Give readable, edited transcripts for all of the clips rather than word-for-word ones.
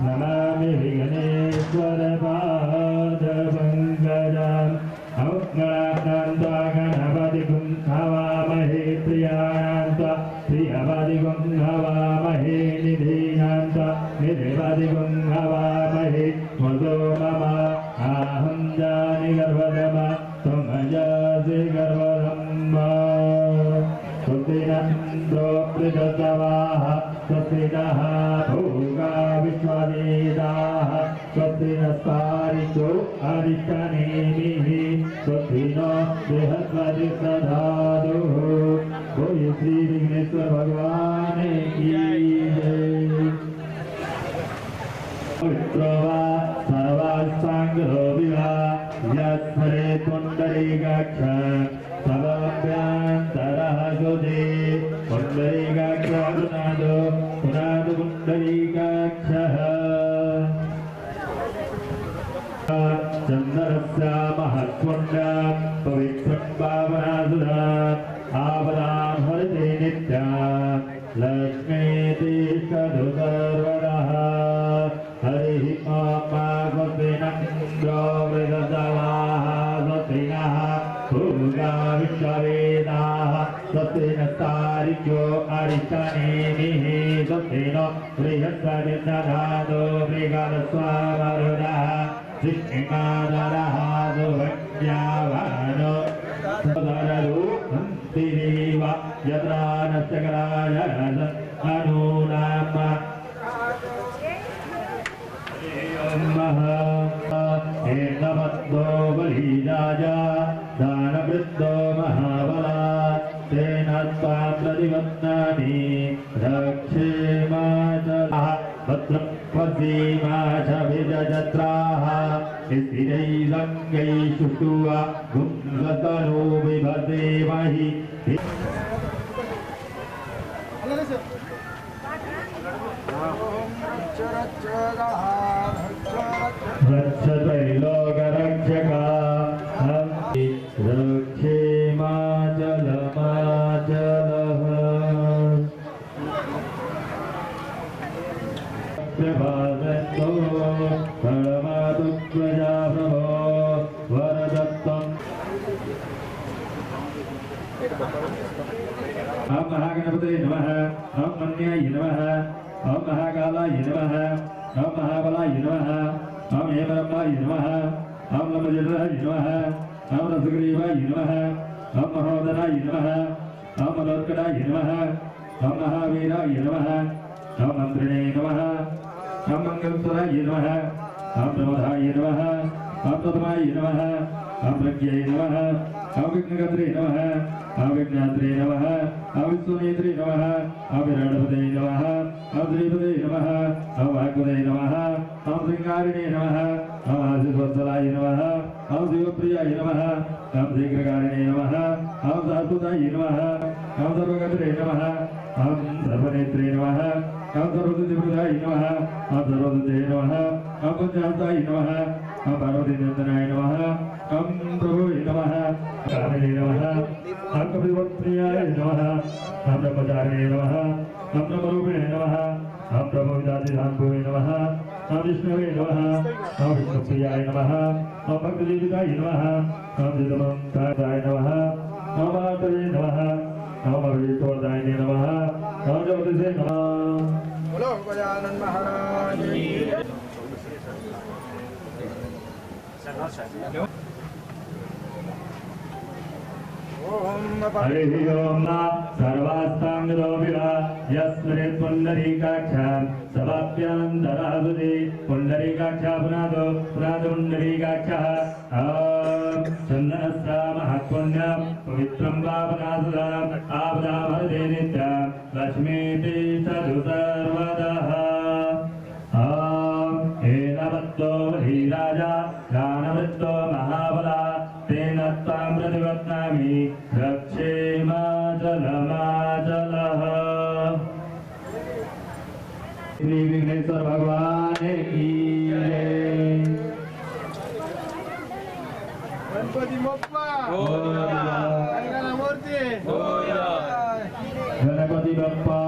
नमामि विघ्नेश्वर पादपङ्कजम् औक्मणान्त्वा गणपतिं हवामहे प्रियान्त्वा प्रियपतिं हवामहे निधीनान्त्वा निधिपतिं हवामहे मधो मम आहं जानि गर्वदम त्वमजासि गर्वदम् स्वस्तिनन्द्रो पृथ्वाः स्वस्ति नः भोगा विश्ववेदाः स्वस्ति नस्तारिको अरिष्टनेमिः स्वस्ति नो बृहस्पति दधातुः। बोलिए श्री विघ्नेश्वर भगवान की जय। पवित्रो वा सर्वासाङ्गो विवाह यस्मरे पुण्डरीकाक्ष सर्वाभ्यन्तरः सुदे पुण्डरीकाक्षः पुनादो पुनादो पुण्डरीकाक्षः चन्दनस्य महत्पुण्यं पवित्रं पावनासुरा आपदां हरते नित्यं लक्ष्मीतीष्ठतु सर्वदः। हरिः ॐ स्वस्तिनन्द्रो मृगजलाः स्वस्ति नः भूगा विश्ववेदाः स्वस्ति नस्तारिको अरिष्टनेमिः स्वस्ति नो बृहस्पति दधातु मृगस्वामरुदः कृष्णिकादरः सुभज्ञावानो सदररूपन्तिरीव यत्रा नश्चकराय अनुनाम नमद्दो बलिराजा दानवृद्धो महाबला तेन त्वां प्रतिबध्नामि रक्षेमाचलः भद्रं पश्येमाचभिजत्राः स्थिरैरङ्गैः शुष्टुवा गुंसतनो बिभदेमहि रक्षत्रैलोकरक्षका रक्षेमाचलमाचलः प्रभासन्तो फलमातु प्रजाप्रभो वरदत्तम्। ओम महागणपतये नमः ओम मन्याय नमः ओम महाकालाय नमः ओम महाबलाय नमः ओम हेमरम्भाय नमः ओम नमजराय नमः ओम रसग्रीवाय नमः ओम महोदराय नमः ओम मलोत्कटाय नमः ओम महावीराय नमः ओम मंत्रिणे नमः ओम मंगलस्वराय नमः ओम प्रमोदाय नमः ओम तत्माय नमः ओम प्रज्ञाय नमः ओम विघ्नकर्त्रे नमः ओम विघ्नात्रे नमः ओम विश्वनेत्रे नमः ओम विराटपते नमः ओम श्रीपते नमः ओम वाग्पते नमः ओम श्रृंगारिणे नमः ओम आशीर्वत्सलाय नमः ओम शिवप्रियाय नमः ओम शीघ्रकारिणे नमः ओम सहस्रताय नमः ओम सर्वगत्रे नमः ओम सर्वनेत्रे नमः ओम सर्वसिद्धिप्रदाय नमः ओम सर्वसिद्धे नमः ओम पंचहस्ताय नमः ओम पार्वतीनन्दनाय नमः ओम प्रभुवे नमः कामिने नमः ओम कपिलवत्प्रियाय नमः ओम ब्रह्मचारिणे नमः ओम ब्रह्मरूपिणे नमः ओम ब्रह्मविदातिधाम्भवे नमः ओम विष्णवे नमः ओम विष्णुप्रियाय नमः ओम भक्तजीविताय नमः ओम चिदमन्ताय नमः ओम मातवे नमः ओम अभिष्टवर्धाय नमः ओम ज्योतिषे नमः। बोलो गजानन महाराज हरिः ओम सर्वास्तांगो विवा यस्मरे पुण्डरीकाक्षां सभाभ्यन्तरासुदे पुण्डरीकाक्षा पुनादो पुनादो पुण्डरीकाक्षः चन्दनस्य महत्पुण्यं पवित्रं पावनासुराम् आपदां हरते नित्यं लक्ष्मीतीष्ठतु सर्वदः। हेनवत्तो बलिराजा दानवृद्धो महाबला तेन त्वां प्रतिबध्नामि रक्षेमाचलमाचलः। श्री विघ्नेश्वर भगवान की जय। गणपति बप्पा गणपति बप्पा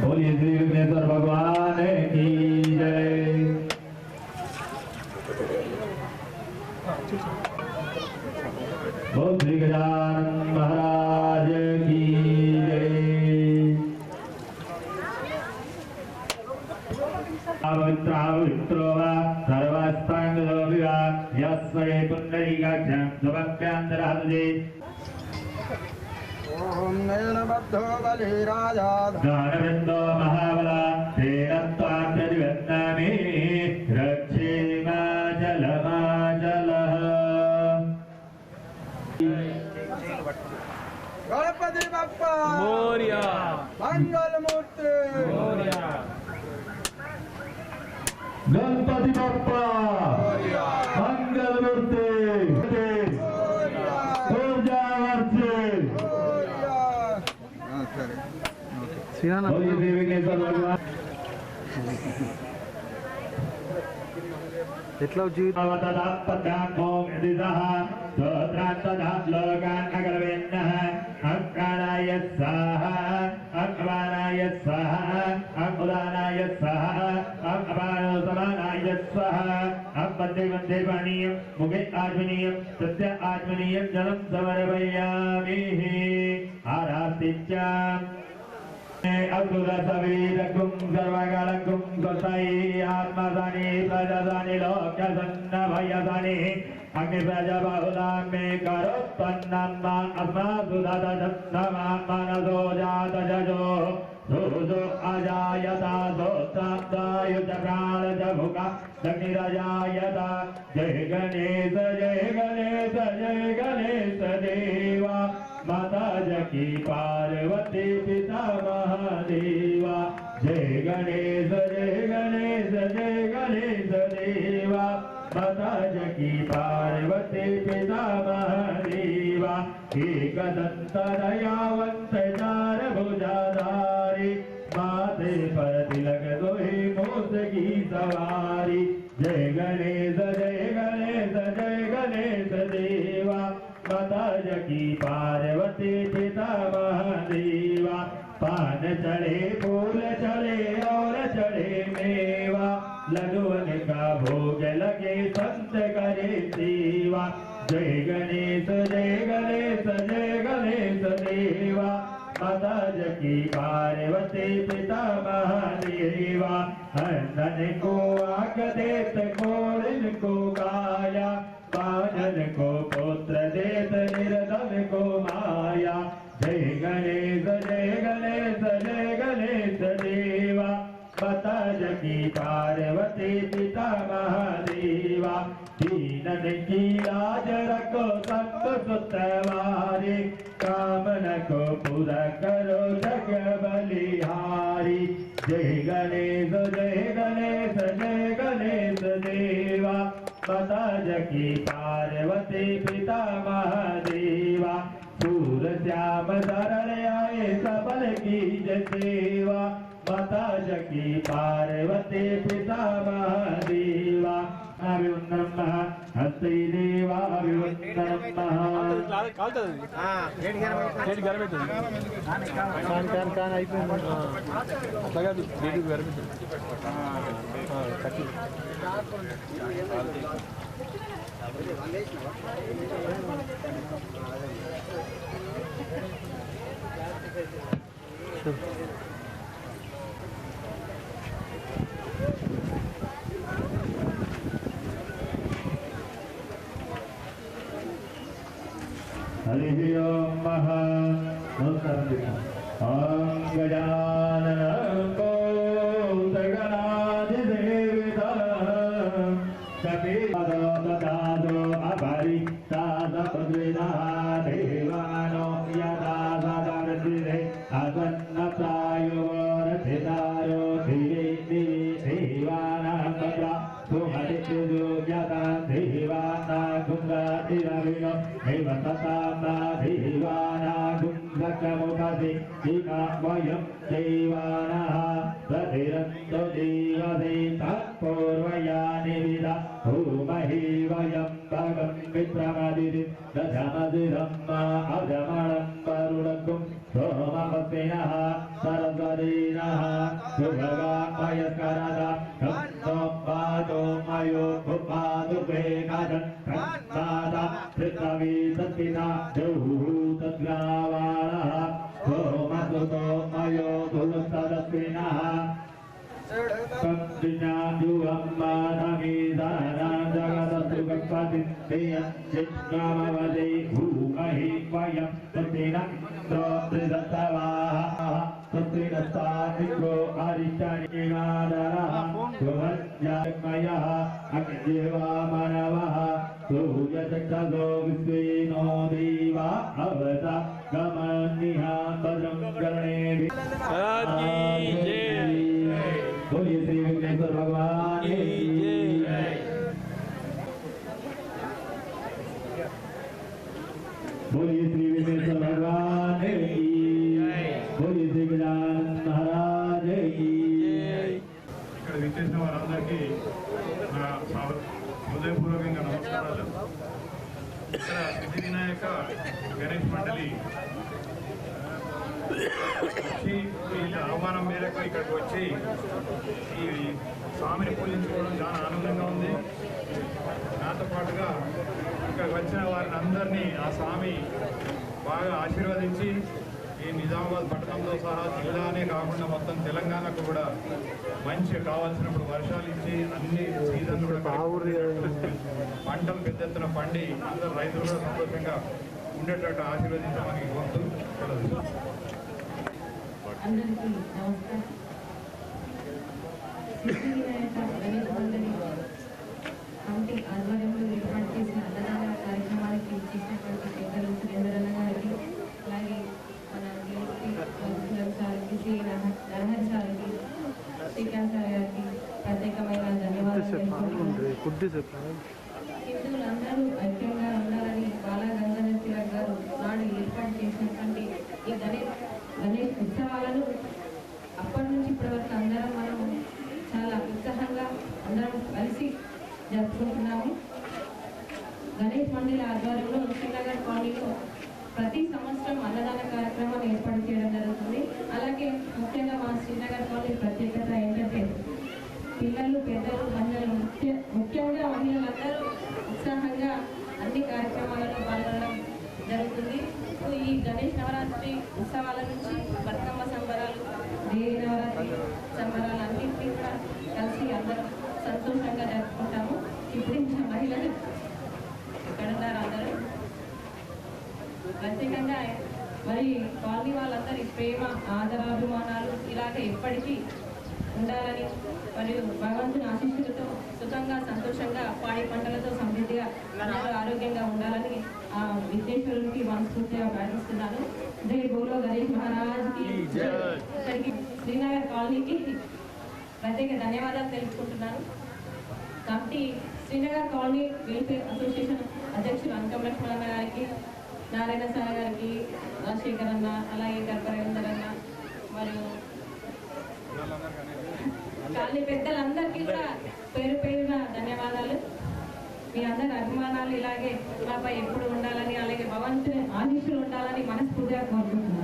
बोलिए श्री विघ्नेश्वर भगवान की जय। बोल श्री गजानन महाराज की जय। पवित्रो वा सर्वस्तांगो विवा यस्मै पुण्डरीकाक्षं सुभक्त्यान्तराधे। ओम नयनबद्धो बलिराजा ज्ञानवृन्दो महाबला तेन त्वां प्रतिबध्नामि रक्षेमाचलमाचलः। गणपति बप्पा मोरिया मंगल मूर्ति मोरिया गणपति बप्पा मंगल मूर्ति बोलिए श्री विघ्नेश्वर भगवान। ఎట్లా జీవితం అక్రాణాయ స్వాహ అక్వానాయ స్వాహ అకులానాయ స్వాహ అపానోసమానాయ స్వాహ అప్పందే వందే పానీయం ముఖే ఆత్మనీయం సత్య ఆత్మనీయం జలం సమర్పయామి ఆరాతిత్యాం अग्रसवीरकुं सर्वकालकुं स्वसाई आत्मसानि प्रजासानि लोक्यसन्नभयसानि अग्निप्रजबाहुलां मे करोत्पन्नम्मा अस्मासु ददशन्नमा मनसो जातजो दोषो अजायता दोत्राब्दायुध प्राणजमुखा दग्निरजायता। जय गणेश जय गणेश जय गणेश देवा माता जकी पार्वती पिता महादेवा। जय गणेश जय गणेश जय गणेश देवा माता जकी पार्वती पिता महादेवा। एकदंत दयावंत चार भुजाधारी माथे पर तिलक दोहे मोस की सवारी। जय गणेश जय गणेश जय गणेश देवा माता जकी पार्वती पिता महादेवा। पान चढ़े फूल चढ़े और चढ़े मेवा लड्डुअन का भोग लगे संत करे सेवा। जय गणेश जय गणेश जय गणेश देवा माता जकी पार्वती पिता महादेवा। अंधन को आँख देत कोरिन को काया बाजन को पुत्र देत निर्धन को माया। जय गणेश जय गणेश जय गणेश देवा माता जकी पार्वती पिता महादेवा। दीनन की लाज रखो संत सुतवारी कामन को पूरा करो जग बलिहारी। जय गणेश जय गणेश जय गणेश देवा माता जकी पार्वती पिता महादेवा। सूर श्याम शरण आए सबल की सेवा माता जकी पार्वती पिता महादेवा। अभिवंदनम हस्ते देवा अभिवंदनम हरि ओम महा ओम गजानन भूतगणाधिदेवता कपिलो ददादो अभरि तादपद्विना देवानो यदा सदर्दिरे असन्नप्रायो रथितारो दिवे देवानां भद्रा सुहरितुजो यदा देवानां गुंगातिरविनो देवततामा देवानां गुंगकमुपति दिना वयं देवानाः प्रतिरन्तो देवते तत्पूर्वयानि विदा भूमहि वयं भगवते मित्रामादिरि दधामदिरम्मा अजमणं वरुणकुं सोमपत्निनः सरस्वतीनः सुभगामयस्करदा कन्नोपादो मयो भुपादु वेगादन् कन्नादा पृथ्वी सत्पिता जौहूतद्रावाणः सोमसुतो मयो धुलुस्तदस्विनः संज्ञायुगम्माधमीदानां जगदस्तु गणपति तेयं चित्कामवदे भूमहि वयं तत्तेनन्द्रोऽदृतवाः तत्तेनस्तानिको अरिष्टनिगादरः सुभज्यामयः अग्निर्वा मानवः सूर्यचक्षसो विश्वेनो देवा अवता गमनिहा भद्रं कर्णेभिः महाराज की जय। बोलिए श्री वेंकटेश्वर भगवान की जय। बोलिए श्री वेंकटेश्वर भगवान की जय। बोलिए श्री गजानन महाराज की जय। ఇక్కడ విచ్చేసిన వారందరికీ నా హృదయపూర్వకంగా నమస్కారాలు. ఇక్కడ సిద్ధి వినాయక గణేష్ మండలి వచ్చి వీళ్ళ ఆహ్వానం మేరకు ఇక్కడికి వచ్చి ఈ స్వామిని పూజించుకోవడం చాలా ఆనందంగా ఉంది. నాతో పాటుగా ఇక్కడికి వచ్చిన వారిని అందరినీ ఆ స్వామి బాగా ఆశీర్వదించి ఈ నిజామాబాద్ పట్టణంతో సహా జిల్లానే కాకుండా మొత్తం తెలంగాణకు కూడా మంచి కావాల్సినప్పుడు వర్షాలు ఇచ్చి అన్ని సీజన్లు కూడా పంటలు పెద్ద ఎత్తున పండి అందరు రైతులు కూడా సంతోషంగా ఉండేటట్టు ఆశీర్వదించమని కోరుతూ అందరికీ నమస్కారం. సిద్ధి వినాయక గణేష్ మండలి కమిటీ ఆధ్వర్యంలో ఏర్పాటు చేసిన అన్నదాన కార్యక్రమానికి చేసినటువంటి పెద్దలు సురేంద్రన్న గారికి, అలాగే మన డిఎస్పీ సార్కి, శ్రీ నరహరి సార్కి, శ్రీకాంత్ సార్ గారికి ప్రత్యేకమైన ధన్యవాదాలు తెలుపుకుంటున్నాను. హిందువులందరూ ఐక్యంగా ఉండాలని బాలా గంగాధర్ తిలక్ గారు నాడు ఏర్పాటు చేసినటువంటి ఈ గణేష్ ఉత్సవాలను అప్పటి నుంచి ఇప్పటి వరకు అందరం మనం చాలా ఉత్సాహంగా అందరం కలిసి జరుపుకుంటున్నాము. గణేష్ మండలి ఆధ్వర్యంలో శ్రీనగర్ కాలనీలో ప్రతి సంవత్సరం అన్నదాన కార్యక్రమం ఏర్పాటు చేయడం జరుగుతుంది. అలాగే ముఖ్యంగా మా శ్రీనగర్ కాలనీ ప్రత్యేకత ఏంటంటే పిల్లలు, పెద్దలు, మహిళలు, ముఖ్యంగా మహిళలందరూ ఉత్సాహంగా అన్ని కార్యక్రమాలలో పాల్గొనడం జరుగుతుంది. ఈ గణేష్ నవరాత్రి ఉత్సవాల నుంచి బతుకమ్మ సంబరాలు, దేవి నవరాత్రి సంబరాలు అన్నింటినీ కూడా కలిసి అందరం సంతోషంగా జరుపుకుంటాము. ఇప్పుడు ఇంకా మహిళలు ఇక్కడ ఉన్నారు అందరూ. ప్రత్యేకంగా మరి కాలనీ వాళ్ళందరి ప్రేమ, ఆదరాభిమానాలు ఇలాగే ఎప్పటికీ ఉండాలని మరియు భగవంతుని ఆశీస్సులతో సుఖంగా, సంతోషంగా, పాడి పంటలతో సమృద్ధిగా అందరూ ఆరోగ్యంగా ఉండాలని ఆ విఘ్నేశ్వరునికి మనస్ఫూర్తిగా ప్రార్థిస్తున్నాను. జై బోలో గణేష్ మహారాజ్కి. ఇక్కడికి శ్రీనగర్ కాలనీకి ప్రత్యేక ధన్యవాదాలు తెలుపుకుంటున్నాను. కాబట్టి శ్రీనగర్ కాలనీ వెల్ఫేర్ అసోసియేషన్ అధ్యక్షులు అంకం లక్ష్మణ గారికి, నారాయణ సార్ గారికి, రాజశేఖర్ అన్న, అలాగే గర్భరేందర్ అన్న మరియు కాలనీ పెద్దలందరికీ కూడా పేరు పేరున ధన్యవాదాలు. మీ అందరి అభిమానాలు ఇలాగే మాపై ఎప్పుడు ఉండాలని, అలాగే భగవంతుని ఆశీస్సులు ఉండాలని మనస్ఫూర్తిగా కోరుకుంటున్నాను.